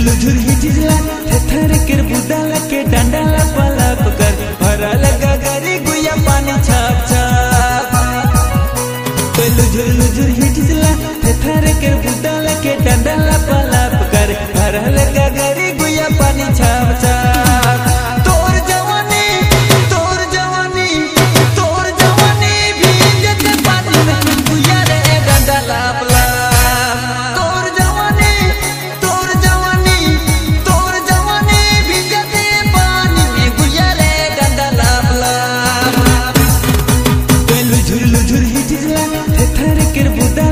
लुझुर हिजला थेथर कर बुदाला के डंडाला पलप कर भरा लगा गरी गुया पानी छाप छाप तो लुझुर हिजला थेथर कर बुदाला के डंडाला पलप कर भरा लगा गरी गुया पानी छाप छाप तोर जवानी भीजत पानी में गुया रे डंडाला लुझुर हिजला थेथर कर बुदा